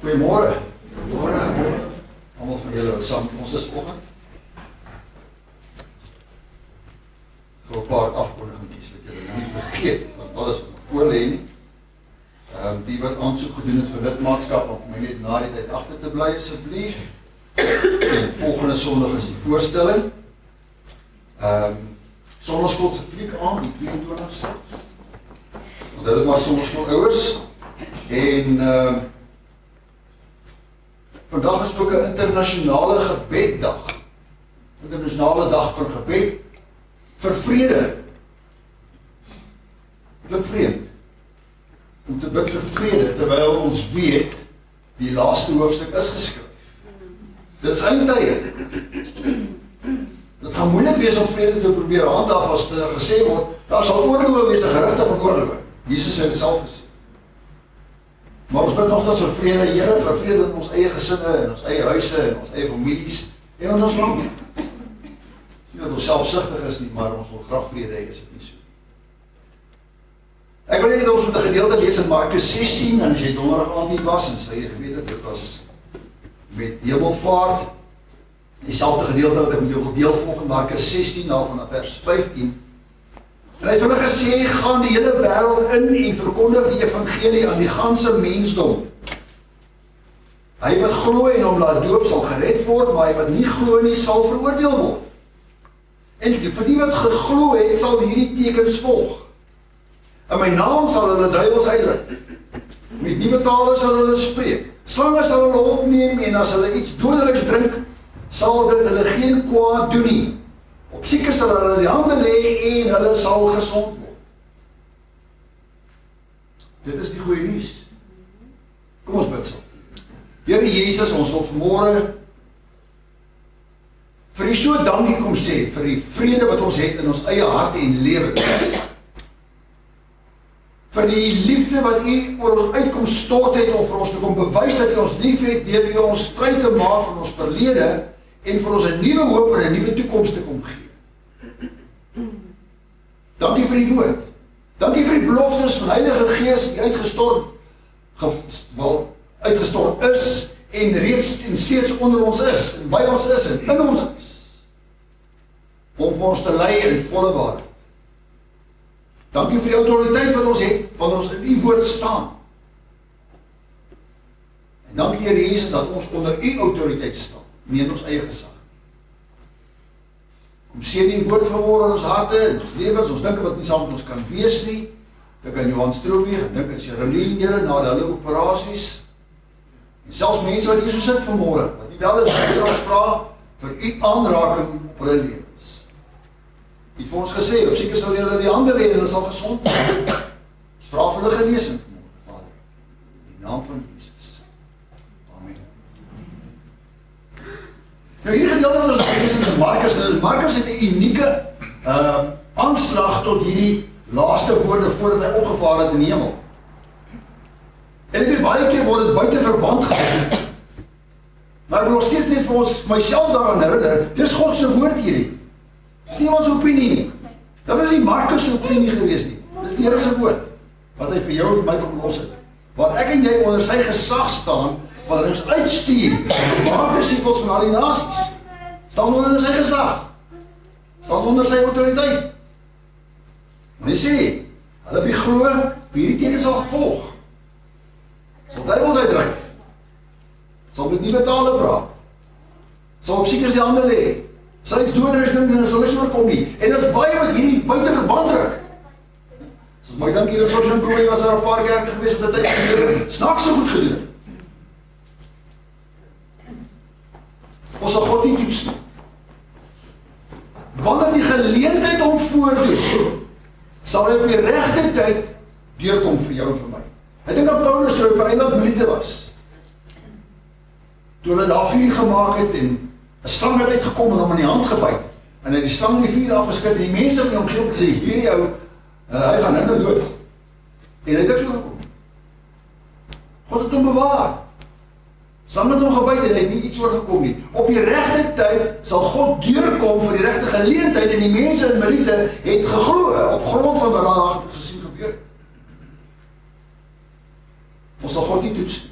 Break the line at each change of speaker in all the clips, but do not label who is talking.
Goeiemôre. Almal van julle wat saam met ons is vanoggend. Een paar afkondigings wat julle nie vergeet, want alles wat voor lê nie. Die wat aansoek gedoen het vir lidmaatskap, om my net na die tyd agter te bly asseblief. En volgende Sondag is die voorstelling. Sonderskool se fliek aan, die 22ste. Want dit was sonderskool ouers. En vandag is ook 'n internasionale gebeddag. Internasionale dag van gebed vir vrede. Klink vreemd. Om te bid vir vrede, terwyl ons weet, die laaste hoofstuk is geskryf. Dit is eindtye. Dit gaan moeilik wees om vrede te probeer handhaaf as er gesê word, daar sal oorloë wees, 'n gerugte van oorloë. Jesus het dit self gesê. Maar ons bid nogtans vir vrede, Here, vir vrede in ons eie gesinne, in ons eie huise, in ons eie families, en in ons land. Dis nie dat ons selfsugtig is nie, maar ons wil graag vrede hê, is dit nie so. Ek wil net dat ons met 'n gedeelte lees in Markus 16, en as jy donderdag aand hier was, en sê jy geweet het, dit was met Hemelvaart, dieselfde gedeelte wat ek met jou wil deel volgens Markus 16, daarvan vers 15. En hy het hulle gesê, gaan die hele wêreld in en verkondig die evangelie aan die ganse mensdom. Hy wat glo en hom laat doop sal gered word, maar hy wat nie glo nie sal veroordeel word. En vir die wat geglo het, sal hierdie tekens volg. In my naam sal hulle duiwels uitdryf. Met nuwe tale sal hulle spreek. Slange sal hulle opneem en as hulle iets dodeliks drink, sal dit hulle geen kwaad doen nie. Op siekes sal hulle die hande lê en hulle sal gesond word. Dit is die goeie nuus. Kom ons bid saam. Here Jesus, ons wil vanmôre vir U so dankie kom sê vir die vrede wat ons het in ons eie harte en lewens. Vir die liefde wat U oor ons uitkom stort het om vir ons te kom bewys dat U ons liefhet deur U ons vry te maak van ons verlede en vir ons 'n nuwe hoop en 'n nuwe toekoms te kom gee. Dankie vir die woord. Dankie vir die beloftes van Heilige Gees die uitgestort is en reeds en steeds onder ons is en by ons is en in ons is. Om vir ons te lei in volle waarheid. Dankie vir die autoriteit wat ons het, wanneer ons in U woord staan. En dankie Here Jesus dat ons onder U autoriteit staan, nie in ons eie gesag. Kom seën die woord vanmôre in ons harte, in ons lewens, ons dinke wat nie saam met ons kan wees nie. Ek aan Johan Stroopweeg, ek dink aan Sherilyn, Here, na hulle operasies. En selfs mense wat hier so sit vanmôre, wat nie wel is, wat ons vra vir U aanraking op hulle lewens. U het vir ons gesê, op siekes sal julle die hande lê en hulle sal gesond word. Ons vra vir hulle genesing vanmôre, Vader. In die naam van Jesus. Amen. Nou hierdie gedeelte wat ons lees in Markus, en Markus het 'n unieke aanslag tot hierdie laaste woorde voordat hy opgevaar het in die hemel. En ek weet baie keer word dit buite verband gehou. Maar ek wil nog steeds net vir ons myself daaraan herinner, dis God se woord hierdie. Dis nie iemand se opinie nie. Dit was nie Markus se opinie gewees nie. Dis die Here se woord wat hy vir jou en vir my kom los het. Waar ek en jy onder sy gesag staan, wat hy ons uitstuur, maak disippels van al die nasies. Staan onder sy gesag. Staan onder sy autoriteit. En hy sê, hulle wie glo, wie hierdie teken sal gevolg. Sal duiwels uitdryf. Sal met nuwe tale praat. Sal op siekes die hande lê. Sal iets doderiks dink en sal niks oorkom nie. En dis baie wat hierdie buite verband druk. Soos my dink hier in Soshanbroei was daar 'n paar kerke gewees wat dit uit snaaks so goed gedoen het. Ons sal God nie toets nie. Wanneer die geleentheid hom voordoen, sal hy op die regte tyd deurkom vir jou en vir my. Ek dink dat Paulus toe op 'n eiland Milite was. Toe hulle daar vuur gemaak het en 'n slang het uitgekom en hom in die hand gebyt. En hy die slang in die vuur afgeskit en die mense van die omgewing gesê, hierdie ou, hy gaan nou dood. En hy het niks gekom. God het hom bewaar. Slang het hom gebyt en hy het nie iets oorgekom nie. Op die regte tyd sal God deurkom vir die regte geleentheid en die mense in Milite het geglo op grond van wat daar gesien gebeur. Ons sal God nie toets nie.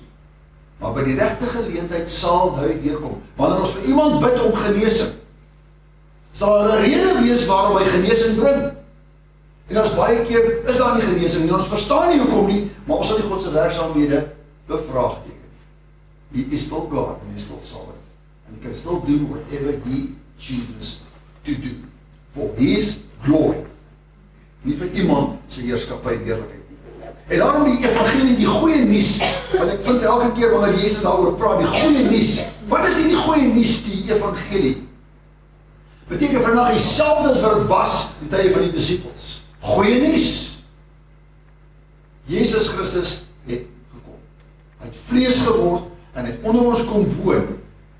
maar by die regte geleentheid sal hy deurkom. Wanneer ons vir iemand bid om genesing, sal daar 'n rede wees waarom hy genesing bring. En as baie keer is daar nie genesing nie, ons verstaan nie hoekom nie, maar ons sal die God se werksaamhede bevraagteken. He is still God and he is still sovereign. And he can still do whatever he chooses to do. For his glory. Nie vir iemand se heerskappy en heerlikheid nie. En daarom die evangelie, die goeie nuus, wat ek vind elke keer wanneer Jesus daaroor praat, die goeie nuus. Wat is die goeie nuus, die evangelie? Beteken vandag dieselfde as wat dit was in tye van die disippels. Goeie nuus. Jesus Christus het gekom. Hy het vlees geword en hy het onder ons kom woon.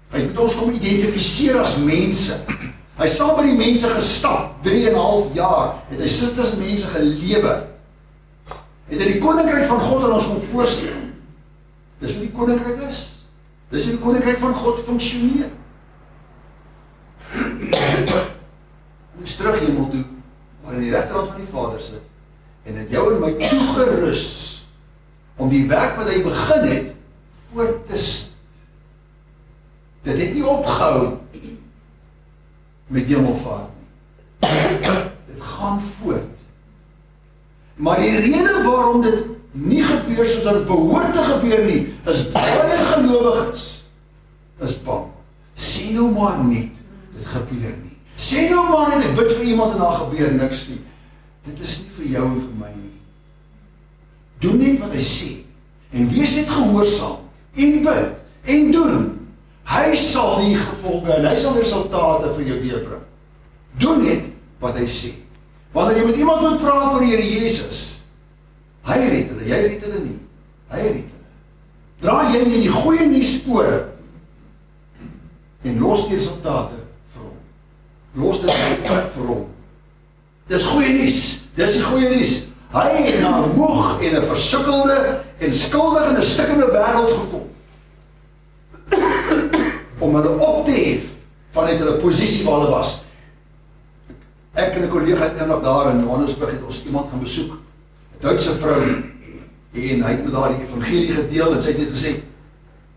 Hy het met ons kom identifiseer as mense. Hy het saam met die mense gestap, 3,5 jaar, het hy tussen mense gelewe. Het hy die koninkryk van God aan ons kom voorstel. Dis hoe die koninkryk is. Dis hoe die koninkryk van God funksioneer. En is terug hemel toe, waar in die regterhand van die Vader sit, en het jou en my toegerus om die werk wat hy begin het, voort te sit. Dit het nie opgehou met hemelvaart nie. Dit gaan voort. Maar die rede waarom dit nie gebeur soos dat dit behoort te gebeur nie, is baie gelowiges is bang. Sê nou maar nie, dit gebeur nie. Sê nou maar net, ek bid vir iemand en daar gebeur niks nie. Dit is nie vir jou en vir my nie. Doen net wat hy sê, en wees net gehoorsaam, en bid, en doen. Hy sal die gevolge en hy sal die resultate vir jou deurbring. Doen net wat hy sê. Wanneer jy met iemand moet praat oor die Here Jesus, hy red hulle, jy red hulle nie. Hy red hulle. Draai jy nie die goeie nuus oor en los die resultate vir hom. Los dit vir hom. Dis goeie nuus. Dis die goeie nuus. Hy het na 'n moeg en 'n versukkelde en skuldige en 'n stikkende wêreld gekom. Om hulle op te hef vanuit hulle posisie waar hulle was. Ek en 'n kollega het eendag daar in Johannesburg het ons iemand gaan besoek, 'n Duitse vrou, en hy het met haar die evangelie gedeel en sy het net gesê,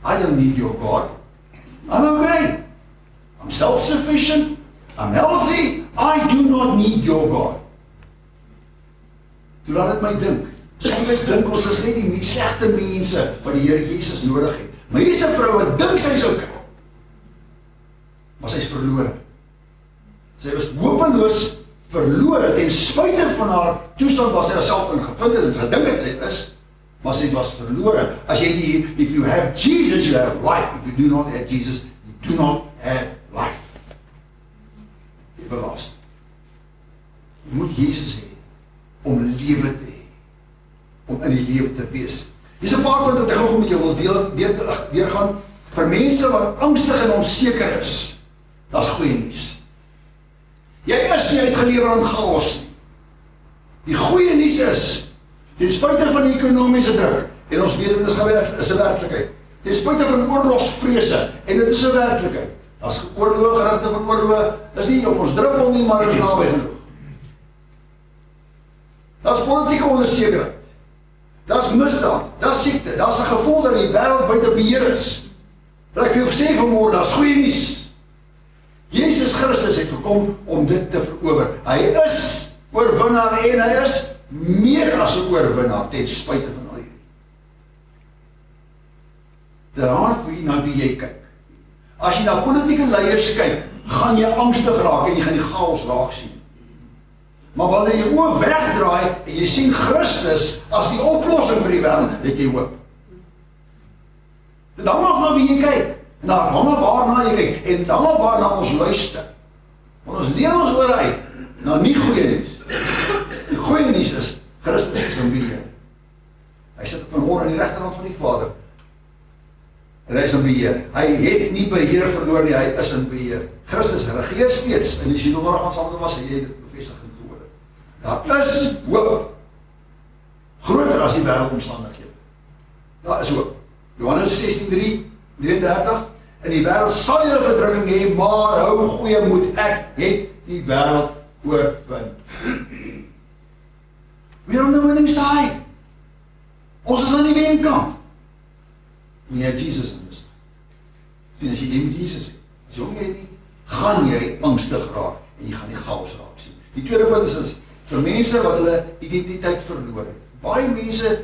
I don't need your God. I'm okay. I'm self-sufficient. I'm healthy. I do not need your God. Toe laat dit my dink. Soms dink ons is net die slegte mense wat die Here Jesus nodig het. Maar hier's 'n vrou wat dink sy's okay. Maar sy is verlore. Sy was hopeloos verlore, ten spyte van haar toestand waar sy haarself in gevind het, en sy gedink het sy is, maar sy was verlore. As jy die, if you have Jesus, you have life. If you do not have Jesus, you do not have life. Everlasting. Jy moet Jesus hê, om lewe te hê, om in die lewe te wees. Hier's 'n paar punte wat ek gou met jou wil deurgaan, vir mense wat angstig en onseker is. Daar's goeie nuus. Jy is nie uitgelewer aan chaos nie. Die goeie nuus is, ten spyte van die ekonomiese druk, en ons weet dit is 'n werklikheid, ten spyte van oorlogsvrese, en dit is 'n werklikheid. As oorloë, gerugte van oorloë, is nie op ons druppel nie, maar is naby genoeg. Daar's politieke onsekerheid. Daar's misdaad, daar's siekte, daar's 'n gevoel dat die wêreld buite beheer is. Wat ek vir jou gesê vanmôre, daar's goeie nuus. Jesus Christus het gekom om dit te verower. Hy is oorwinnaar en hy is meer as 'n oorwinnaar ten spyte van al hierdie. Dit hang vir na wie jy kyk. As jy na politieke leiers kyk, gaan jy angstig raak en jy gaan die chaos raak sien. Maar wanneer jy oë wegdraai en jy sien Christus as die oplossing vir die wêreld, het jy hoop. Dit hang af na wie jy kyk, na waarna jy kyk, en dan waarna ons luister. Want ons leer ons oor uit, na nie goeie nuus. Die goeie nuus is, Christus is in beheer. Hy sit vanmôre aan die regterhand van die Vader, en hy is in beheer. Hy het nie beheer verloor nie, hy is in beheer. Christus regeer steeds, en as jy donderdag aan saam was, jy dit bevestig en gehoor. Daar is hoop. Groter as die wêreldomstandighede. Daar is hoop. Johannes 16:33, in die wêreld sal jy verdrukking hê, maar hou goeie moed, ek het die wêreld oorwin. We're on the winning side. Ons is aan die wenkant. en jy het Jesus in jou. Sien, as jy met Jesus het, as jy hom het nie, gaan jy angstig raak, en jy gaan nie chaos raak sien. Die tweede punt is, vir mense wat hulle identiteit verloor het. Baie mense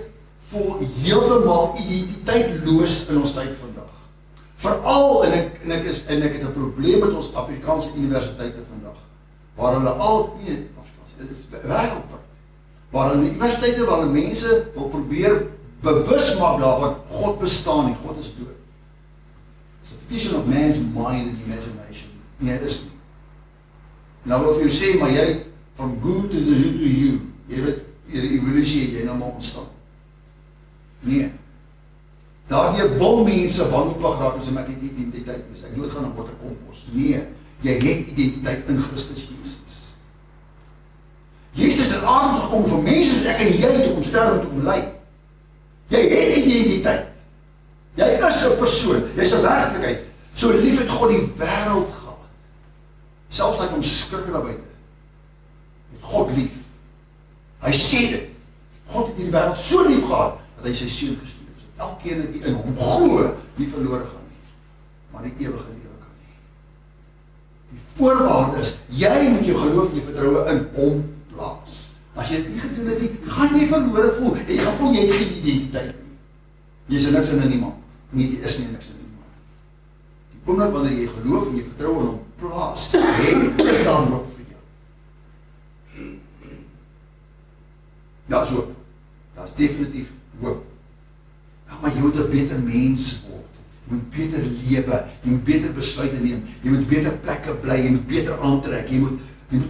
voel heeltemal identiteitloos in ons tyd vandag. Veral, en ek het 'n probleem met ons Afrikaanse universiteite vandag, waar hulle dit is wêreldwyd, waar hulle universiteite, waar hulle mense wil probeer bewus maak daarvan, God bestaan nie, God is dood. It's a petition of man's mind and imagination. Nee, dit is nie. Nou wil vir jou sê, maar jy, from good to you, jy weet, die evolusie het jy nou maar ontstaan. Nee. Daardeur wil mense wanhoopig raak, as ek het identiteit is, ek doodgaan op wat ek kompos. Nee, jy het identiteit in Christus Jesus. Jesus het aarde gekom vir mense soos ek en jy te kom sterf en te kom ly. Jy het identiteit. Jy is 'n persoon, jy is 'n werklikheid. So lief het God die wêreld gehad. Selfs hy kom skrik na buite. Het God lief. Hy sê dit. God het die wêreld so lief gehad dat hy sy seun gestuur het. So elkeen wat in hom glo, nie verlore gaan nie, maar die ewige lewe kan hê. Die voorwaarde is, jy moet jou geloof en jou vertroue in hom plaas. As jy dit nie gedoen het nie, gaan jy verlore voel. En jy gaan voel jy het geen identiteit nie. Jy is niks in niemand. Nee, jy is nie niks in niemand. Die oomblik wanneer jy geloof en jy vertroue in hom plaas, is daar hoop vir jou. Daar is hoop. Daar is definitief hoop. Ja, maar jy moet 'n beter mens word. Jy moet beter lewe. Jy moet beter besluite neem. Jy moet beter plekke bly. Jy moet beter aantrek. Jy moet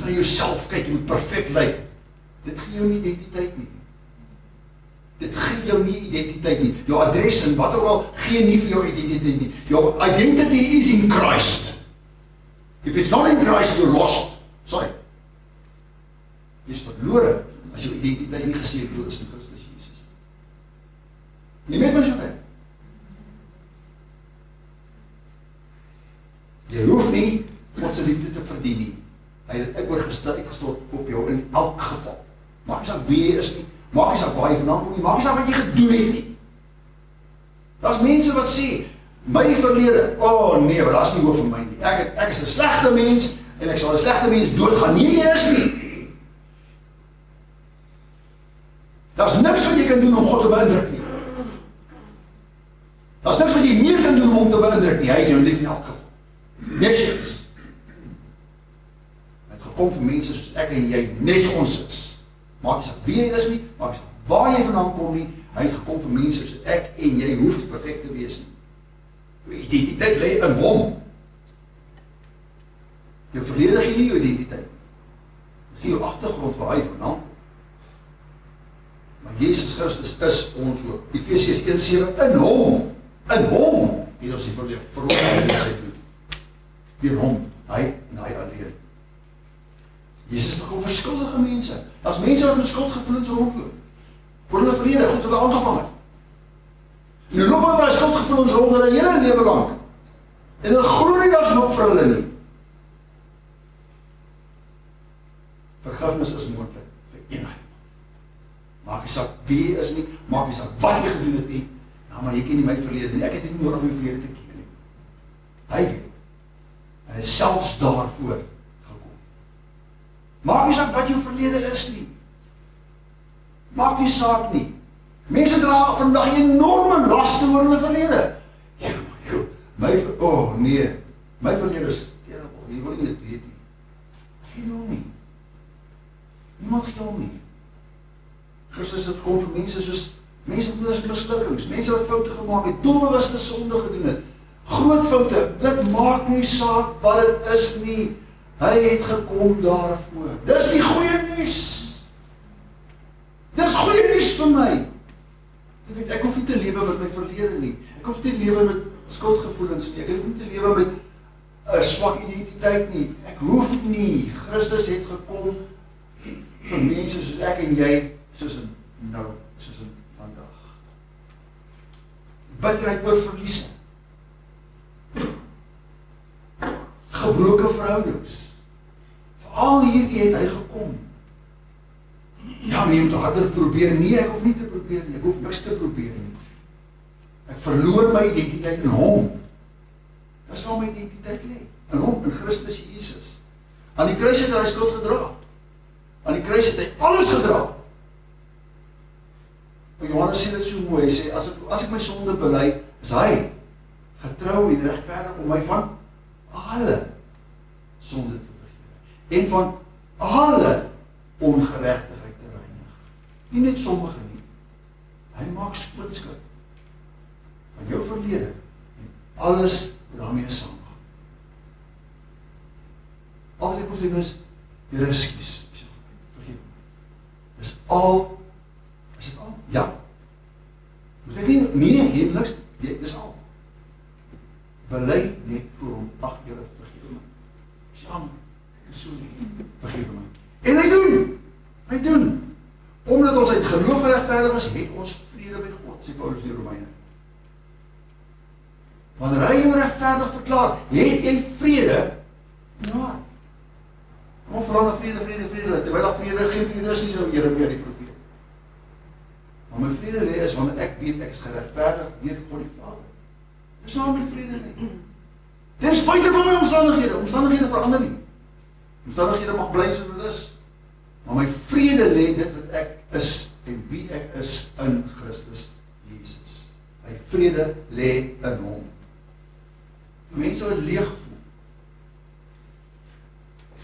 na jouself kyk. Jy moet perfek lyk. Dit gee jou nie identiteit nie. Dit gee jou nie identiteit nie. Jou adres en wat ook al gee nie vir jou identiteit nie. Your identity is in Christ. If it's not in Christ, you're lost. Sorry. Jy is verlore as jou identiteit nie gesetel is in Christus Jesus. Nie met my so ver. Jy hoef nie God se liefde te verdien nie. Hy het dit uitgestort op jou in elk geval. Maak nie saak wie jy is nie, maak nie saak waar jy vandaan kom nie, maak nie saak wat jy gedoen het nie. Daar's mense wat sê, my verlede, nee, maar daar's nie hoop vir my nie. Ek is 'n slegte mens, en ek sal 'n slegte mens doodgaan. Nee, jy is nie. Daar's niks wat jy kan doen om God te beïndruk nie. Daar's niks wat jy meer kan doen om hom te beïndruk nie. Hy het jou lief in elk geval. Netjies. Hy het gekom vir mense soos ek en jy, net so ons is. Maak nie saak wie jy is nie, maak nie saak waar jy vandaan kom nie, hy het gekom vir mense soos ek en jy, hoef nie perfek te wees nie. Jou identiteit lê in hom. Jou verlede gee nie jou identiteit. Gee jou agtergrond waar hy vandaan kom. Maar Jesus Christus is ons hoop. Efesiërs 1:7, in hom, het ons die verlossing in sy bloed. Deur hom, hy en hy alleen. Jesus is nog verskuldige mense. Daar's mense wat met skuldgevoelens rondloop. Oor hulle verlede, goed wat hulle aangevang het. En hulle loop met skuldgevoelens rond hulle hele lewe lank. En hulle glo nie daar's hoop vir hulle nie. Vergifnis is moontlik vir eenheid. Maak nie saak wie jy is nie, maak nie saak wat jy gedoen het nie. Ja, maar jy ken nie my verlede nie. Ek het nie nodig om my verlede te ken nie. Hy weet. Hy is selfs daarvoor. Maak nie saak wat jou verlede is nie. Maak nie saak nie. Mense dra vandag enorme laste oor hulle verlede. Ja, nee, my verlede is terrible. Jy wil nie dit weet nie. Geen hom nie. Niemand gee hom nie. Christus het kom vir mense soos mense met mislukkings, mense wat foute gemaak het, doelbewuste sonde gedoen het. Groot foute, dit maak nie saak wat dit is nie. Hy het gekom daarvoor. Dis die goeie nuus. Dis goeie nuus vir my. Jy weet, ek hoef nie te lewe met my verlede nie. Ek hoef nie te lewe met skuldgevoelens nie. Ek hoef nie te lewe met 'n swak identiteit nie. Ek hoef nie. Christus het gekom vir mense soos ek en jy, soos in vandag. Bitterheid oor verlies. Gebroke verhoudings. Veral hierdie het hy gekom. Ja, maar jy moet harder probeer. Nee, ek hoef nie te probeer nie. Ek hoef niks te probeer nie. Ek Ek verloor my identiteit in hom. Dis waar my identiteit lê. In hom, in Christus Jesus. Aan die kruis het hy skuld gedra. Aan die kruis het hy alles gedra. Maar Johannes sê dit so mooi, hy sê, as ek my sonde bely, is hy getrou en regverdig om my van alle sonde te vergewe. En van alle ongeregtigheid te reinig. Nie net sommige nie. Hy maak skoonskip van jou verlede en alles wat daarmee saamgaan. Al wat ek hoef te doen is, Here, ekskuus, vergeef my. Dis al, is dit al? Ja. Moet ek nie, nee, niks, dis al. Bely net voor hom, ag Here, vergeef my. Ja, so, vergeef my. En hy doen. Omdat ons uit geloof geregverdig is, het ons vrede by God, sê Paulus in Romeine. Wanneer hy jou regverdig verklaar, het jy vrede, ja. Kom verander vrede, terwyl daar vrede, geen vrede is nie, so Jeremia die profeet. Maar my vrede lê is, wanneer ek weet, ek is geregverdig deur God die Vader. Dis waar my vrede lê. Ten spyte van my omstandighede verander nie. Omstandighede mag bly soos dit is. Maar my vrede lê dit wat ek is en wie ek is in Christus Jesus. My vrede lê in hom. Vir mense wat leeg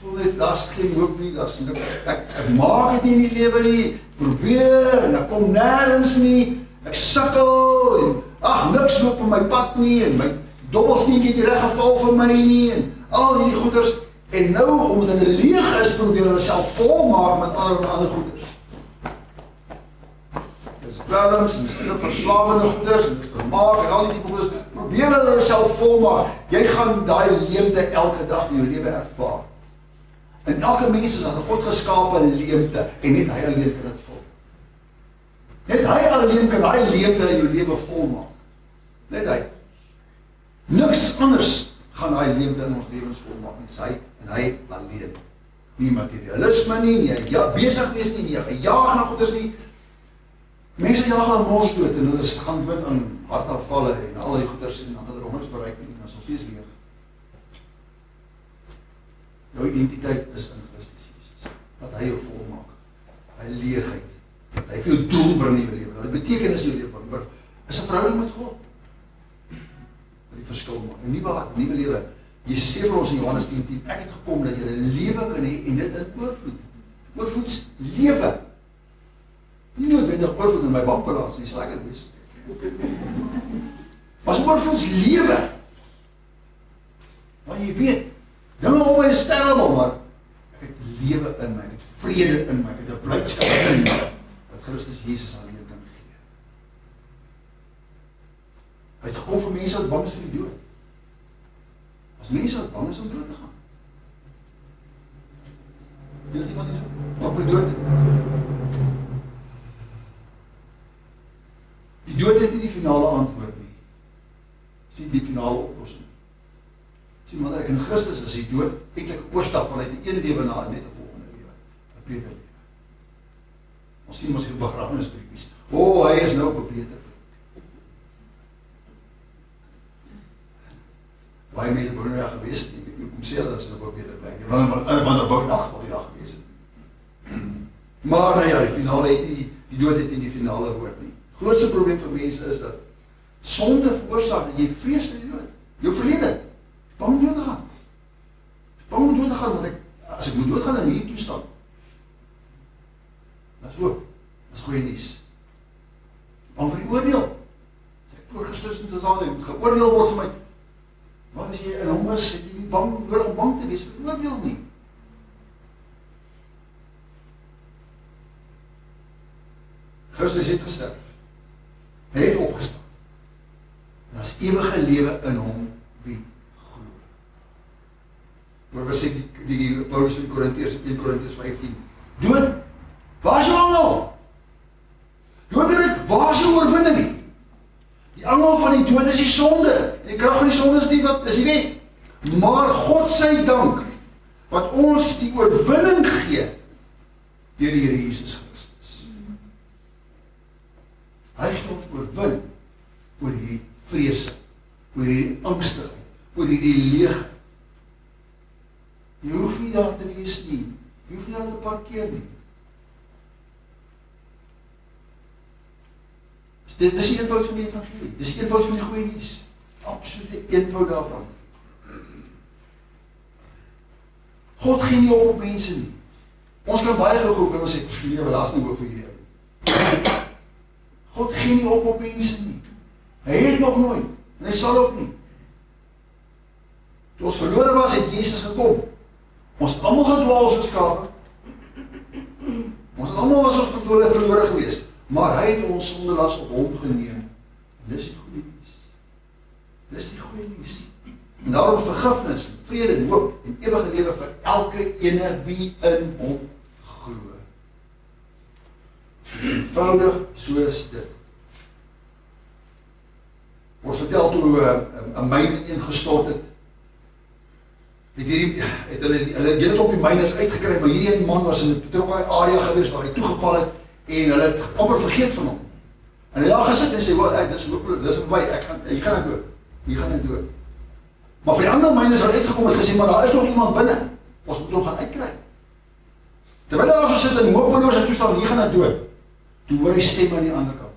voel net, daar's geen hoop nie, ek maak het nie in die lewe nie, probeer en ek kom nêrens nie, ek sukkel en niks loop op my pad nie en my dobbelsteentjie het nie reg geval vir my nie en al hierdie goeders. En nou, omdat hulle leeg is, probeer hulle self volmaak met ander goeders. Dis dwelms, en dis verslawende goeders, en dis vermaak, en al die goeders, probeer hulle self volmaak. Jy gaan daai leemte elke dag in jou lewe ervaar. En elke mens is aan God geskape leemte, en net hy alleen kan dit vol. Net hy alleen kan daai leemte in jou lewe volmaak. Net hy. Niks anders gaan hy leemte in ons lewens volmaak nie, hy en hy alleen. Nie materialisme nie besig wees nie gejaag na goeders nie. Mense jaag aan mors dood en hulle gaan dood aan hartafvalle en al die goeders en dan hulle nog niks bereik nie, en ons steeds leeg. Jou identiteit is in Christus Jesus, wat hy jou volmaak, hy leegheid, wat hy vir jou doel bring in jou lewe, wat betekenis in jou lewe bring, is 'n verhouding met God. Die verskil maak, 'n nuwe lewe. Jesus sê vir ons in Johannes 10:10, ek het gekom dat jy 'n lewe kan hê en dit in oorvloed. Oorvloeds lewe. Nie noodwendig oorvloed in my bankbalans nie, sal ek dit wees. Maar oorvloeds lewe. Maar jy weet, dinge om my is sterrel, maar ek het lewe in my, ek het vrede in my, ek het 'n blydskap in my, wat Christus Jesus alleen kan gee. Hy het gekom vir mense wat bang is vir die dood. As mense wat bang is om dood te gaan. Weet jy wat is? Bang vir dood? Die dood het nie die finale antwoord nie. Dis nie die finale oplossing. Sien, wanneer ek in Christus is, die dood eintlik 'n oorstap vanuit die een lewe na net 'n volgende lewe, 'n beter lewe. Ons sien mos hier begrafnisbriefies. Hy is nou op 'n beter. Baie mense wou nou ja gewees het, ek weet nie hoe sê hulle as hulle wou beter bly nie, want hulle wou dag van die dag gewees het. Maar nou ja, die finale het nie, die dood het nie die finale woord nie. Die grootste probleem vir mense is dat sonde veroorsaak dat jy vrees vir die dood. Jou verlede, bang om dood te gaan. Bang om dood te gaan, want as ek moet doodgaan in hierdie toestand, dat is hoop, dat is goeie nuus. Bang vir die oordeel. As ek voor Christus moet geoordeel word vir my, maar as jy in hom is, het jy nie nodig om bang te wees vir die oordeel nie. Christus het gesterf. Hy het opgestaan. En daar is ewige lewe in hom wie glo. Maar wat sê die Paulus van Korintiërs, 1 Korintiërs 15, dood, waar is jou angel? Dodelik, waar is jou oorwinning? Die angel van die dood is die sonde. En die krag van die sonde is die wet. Maar God sy dank, wat ons die oorwinning gee, deur die Here Jesus Christus. Hy gaan ons oorwin oor hierdie vrese, oor hierdie angstigheid, oor hierdie leegheid. Jy hoef nie daar te wees nie. Jy hoef nie daar te parkeer nie. Dit is die eenvoud van die evangelie. Dit is die eenvoud van die goeie nuus. Absolute eenvoud daarvan. God gee nie op mense nie. Ons kan baie gegoed en ons sê, nee, maar daar is nie hoop vir hierdie. God gee nie op mense nie. Hy het nog nooit, en hy sal ook nie. Toe ons verlore was, het Jesus gekom. Ons het allemaal gedwaal soos skape. Ons het allemaal was ons verlore gewees. Maar hy het ons sondelas op hom geneem. En dis die goeie nuus. Dis die goeie nuus. En daarom vergifnis, vrede en hoop en ewige lewe vir elke ene wie in hom glo. So eenvoudig soos dit. Ons vertel toe 'n myn ingestort het. Hulle het op die myners uitgekry, maar hierdie een man was in 'n betrokke area gewees waar hy toegeval het en hulle het amper vergeet van hom. En hy het daar gesit en sê, "Wel, dis hopeloos, dis verby, jy gaan nou dood. Jy gaan nou dood." Maar vir die ander myners wat uitgekom het gesê, "Maar daar is nog iemand binne. Ons moet hom gaan uitkry." Terwyl hy daar so sit in hopelose toestand, hier gaan nou dood. Toe hoor hy stem aan die ander kant.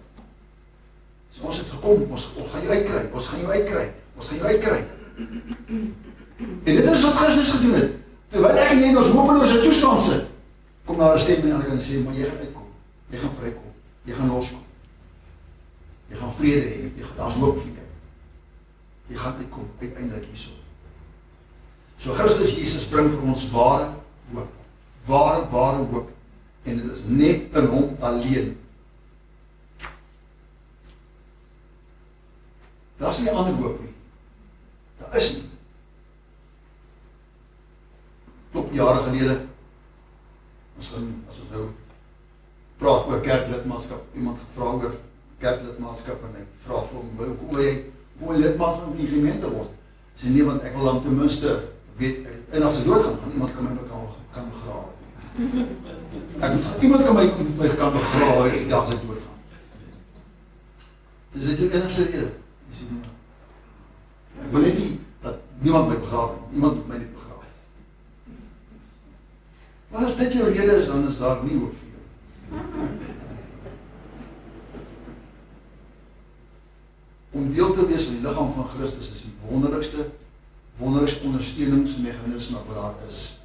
So, ons het gekom, ons gaan jou uitkry, ons gaan jou uitkry, ons gaan jou uitkry. En dit is wat Christus gedoen het. Terwyl ek en jy in ons hopelose toestand sit, kom daar 'n stem aan die ander kant en sê, "Maar jy gaan uitkom, jy gaan vrykom, jy gaan loskom. Jy gaan vrede hê, daar's hoop vir jou. Jy gaan uitkom, uiteindelik hierso." So Christus Jesus bring vir ons ware hoop. Ware hoop. En dit is net in hom alleen. Daar is nie 'n ander hoop nie. Daar is nie. Klop jare gelede, as ons nou praat oor kerklidmaatskap, iemand gevra oor kerklidmaatskap en ek vra vir hom, "Hoe wil jy lidmaat van die gemeente word?" Sê, "Nee, want ek wil dan ten minste weet, en as ek doodgaan, gaan iemand kan my kan begrawe. Iemand kan my kan begrawe as die dag as ek doodgaan." Dis dit jou enigste rede? Jy sê, "Nee, ek wil net nie dat niemand my begrawe, iemand moet my net begrawe." Maar as dit jou rede is, dan is daar nie hoop vir jou. Om deel te wees van die liggaam van Christus is die wonderlikste ondersteuningsmechanisme wat daar is.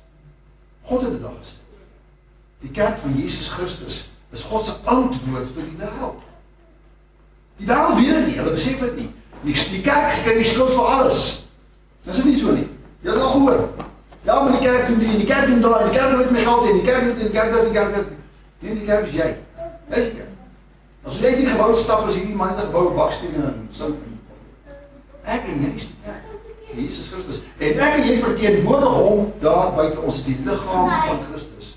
God het dit daar gestel. Die kerk van Jesus Christus is God se antwoord vir die wêreld. Die wêreld weet dit nie, hulle besef dit nie. Die kerk kry die skuld vir alles. Is dit nie so nie? Jy het al gehoor. Ja, maar die kerk doen die kerk doen daai, die kerk nooit meer geld hê, die kerk dit, die kerk dit. Nee, die kerk is jy. Jy is die kerk. As jy hierdie gebou stap, as hierdie man het 'n gebou bakstene en sout. Ek en jy is die kerk. Jesus Christus. En ek en jy verteenwoordig hom daar buite. Ons is die liggaam van Christus.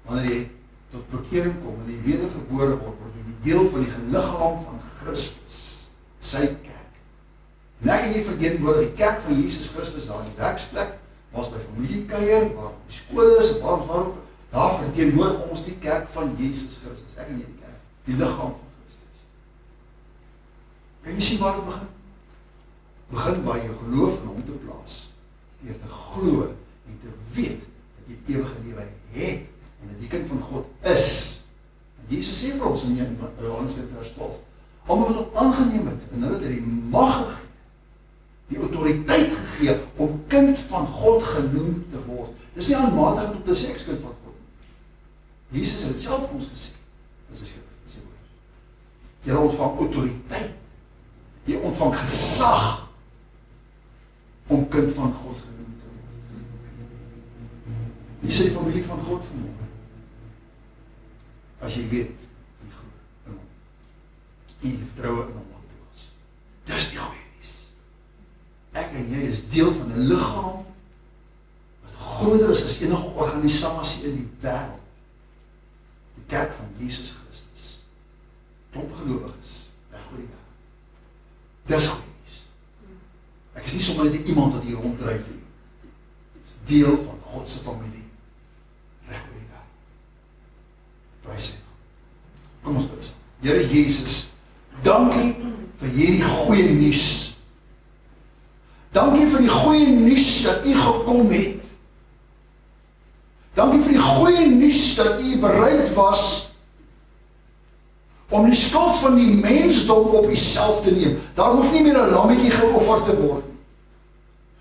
Wanneer jy tot bekering kom, wanneer jy wedergebore word jy die deel van die liggaam van Christus. Sy kerk. En ek en jy verteenwoordig die kerk van Jesus Christus daar in die werksplek, waar ons by familiekuier, waar die skole is, waar ons daar verteenwoordig ons die kerk van Jesus Christus. Ek en jy die kerk, die liggaam van Christus. Kan jy sien waar dit begin? Begin waar jy geloof in hom te plaas. Deur te glo en te weet dat jy ewige lewe het en dat jy kind van God is. En Jesus sê vir ons in Johannes 12, almal wat hom aangeneem het en hulle het die mag gegee, die autoriteit gegee om kind van God genoem te word. Dis nie aanmatigend om te sê ek is kind van God. Jesus het self vir ons gesê. Dis sy woord. Jy ontvang autoriteit. Jy ontvang gesag om kind van God genoem te word. Wie sê die familie van God vanmôre? As jy weet, jy glo in hom. En jy vertroue in hom plaas. Dis die goeie nuus. Ek en jy is deel van 'n liggaam wat groter is as enige organisasie in die wêreld. Die kerk van Jesus Christus. Klomp gelowiges, reg oor die wêreld. Dis goeie nuus. Ek is nie sommer net iemand wat hier ronddryf nie. Dit is deel van God se familie. Reg oor die wêreld. Prys hy. Kom ons bid saam. Here Jesus, dankie vir hierdie goeie nuus. Dankie vir die goeie nuus dat u gekom het. Dankie vir die goeie nuus dat u bereid was om die skuld van die mensdom op uself te neem. Daar hoef nie meer 'n lammetjie geoffer te word nie.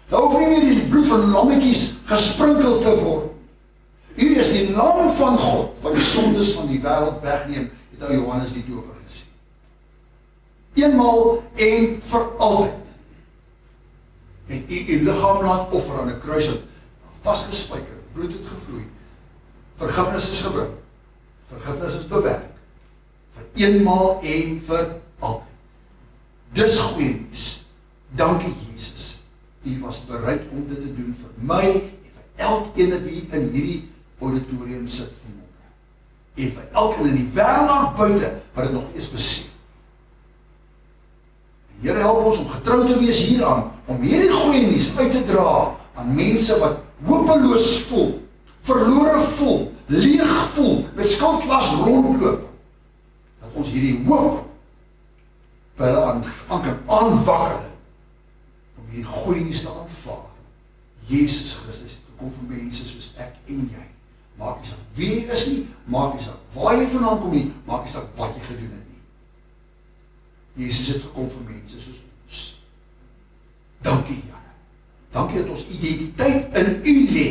Daar hoef nie meer die bloed van lammetjies gesprinkel te word. U is die lam van God, wat die sondes van die wêreld wegneem, het ou Johannes die Doper gesê. Eenmaal en vir altyd het u liggaam laat offer aan 'n kruis, het vasgespijker, bloed het gevloei, vergifnis is gebring, vergifnis is bewerk, vir eenmaal en vir altyd. Dis goeie nuus. Dankie Jesus. U was bereid om dit te doen vir my en vir elkeen wie in hierdie auditorium sit vanmôre. En vir elkeen in die wêreld daar buite wat dit nog eens besef. Die Here help ons om getrou te wees hieraan, om hierdie goeie nuus uit te dra aan mense wat hopeloos voel, verlore voel, leeg voel, met skuldlas rondloop. Dat ons hierdie hoop by hulle aan kan aanwakker om hierdie goeie nuus te aanvaar. Jesus Christus het gekom vir mense soos ek en jy. Maak nie saak wie jy is nie, maak nie saak waar jy vandaan kom nie, maak nie saak wat jy gedoen het nie. Jesus het gekom vir mense soos ons. Dankie Here. Dankie dat ons identiteit in U lê.